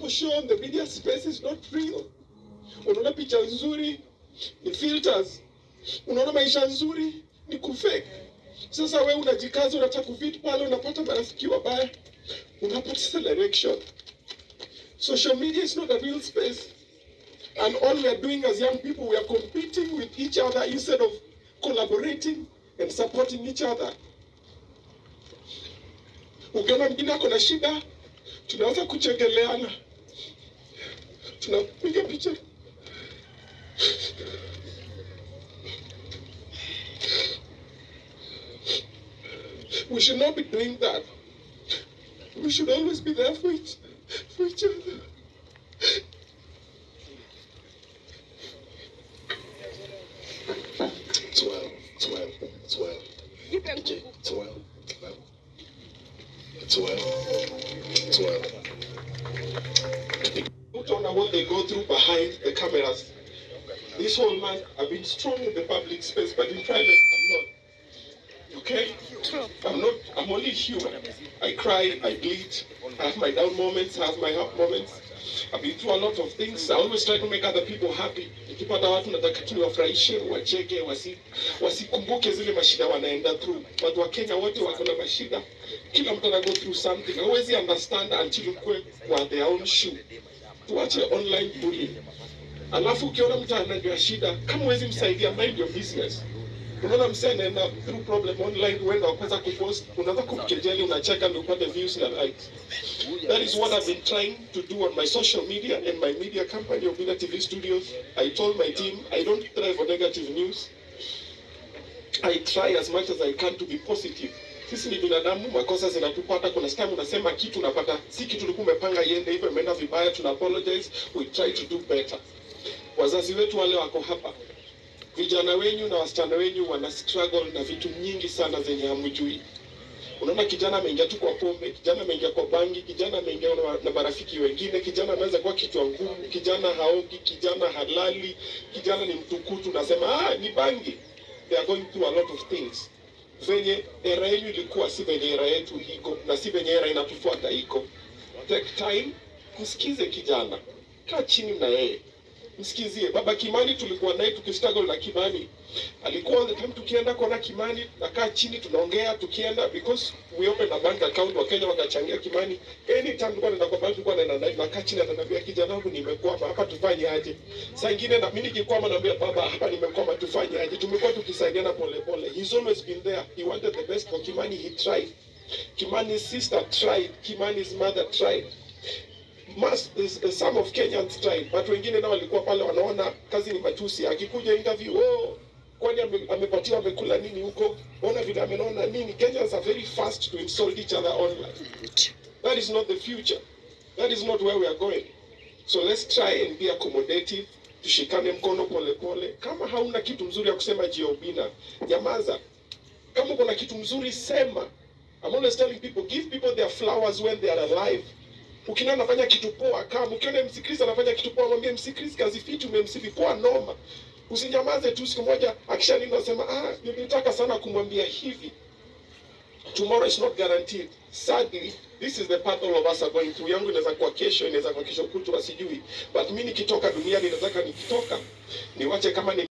social, the media space is not real. Unaona picha nzuri ni filters. Unaona maisha nzuri ni kufake. Sasa wewe unajikaza, unataka kufit pale, unapata marafiki wabaya, unapata direction. Social media is not a real space. And all we are doing as young people, we are competing with each other instead of collaborating and supporting each other. Ukiona mwingine ako na shida, tunaanza kuchekeleana, tunapiga picha. We should not be doing that. We should always be there for each other. You don't know what they go through behind the cameras. This whole month, I've been strong in the public space, but in private, I'm not. Okay? I'm only human. I cry, I bleed, I have my down moments, I have my up moments. I've been through a lot of things. I always try to make other people happy. Nikipata watu nataka tu wafurahishe, wacheke, wasikumbuke zile mashida wanaenda through. Watu wa Kenya wote wako na mashida. Kila mtu ana go through something. Hawezi understand until ukwe kwa their own shoe. Tuache online bullying. Alafu ukiona mtu anajua shida, kama huwezi msaidia, mind your business. Unaona msee anaenda through problem online, uenda wakwanza kupost, unaanza kumkejeli, unacheka ndio upate views na likes. That is what I've been trying to do on my social media and my media company, Obina TV Studios. I told my team, I don't thrive on negative news. I try as much as I can to be positive. Sisi ni binadamu, makosa zinatupata. Kuna time unasema kitu unapata si kitu ulikuwa umepanga iende hivyo, imeenda vibaya, tuna apologize, we try to do better. Wazazi wetu wale wako hapa, vijana wenyu na wasichana wenyu wana struggle na vitu nyingi sana zenye hamjui. Unaona kijana ameingia tu kwa pombe, kijana ameingia kwa bangi, kijana ameingia na marafiki wengine, kijana anaweza kuwa kichwa ngumu, kijana haogi, kijana halali, kijana ni mtukutu, nasema ni bangi. They are going through a lot of things. Venye era yenu ilikuwa si venye era yetu iko, na si venye era inatufuata iko. Take time, msikize kijana. Kaa chini na yeye. Msikizie. Baba Kimani tulikuwa naye tukistruggle na Kimani. Alikuwa all the time tukienda kwa Kimani, nakaa chini tunaongea tukienda, because we opened a bank account, wa Kenya wakachangia Kimani. Anytime tulikuwa tunaenda kwa bank tulikuwa nakaa chini ananiambia kijana wangu nimekwama hapa tufanye aje. Saa nyingine na mimi nikikwama naambia baba hapa nimekwama tufanye aje. Tumekuwa tukisaidiana pole pole. He's always been there. He wanted the best for Kimani, he tried. Kimani's sister tried. Kimani's mother tried. Some of Kenyans tried, but wengine nao walikuwa pale wanaona kazi ni matusi. Akikuja interview, kwani amepatiwa amekula nini huko? Ona vile amenona nini? Kenyans are very fast to insult each other online. That is not the future. That is not where we are going. So let's try and be accommodative. Tushikane mkono pole pole. Kama hauna kitu mzuri ya kusema Obina, nyamaza. Kama kuna kitu mzuri sema. I'm always telling people, give people their flowers when they are alive. Ukiona anafanya kitu poa, kama ukiona msikristo anafanya kitu poa, mwambie msikristo kazi fiti, umemsifi poa, noma. Usinyamaze tu siku moja akishaninda unasema nilitaka sana kumwambia hivi. Tomorrow is not guaranteed. Sadly, this is the path all of us are going through. Yangu inaweza kuwa kesho, inaweza kuwa kesho kutwa, sijui. But mimi nikitoka duniani nataka nikitoka niwache kama ni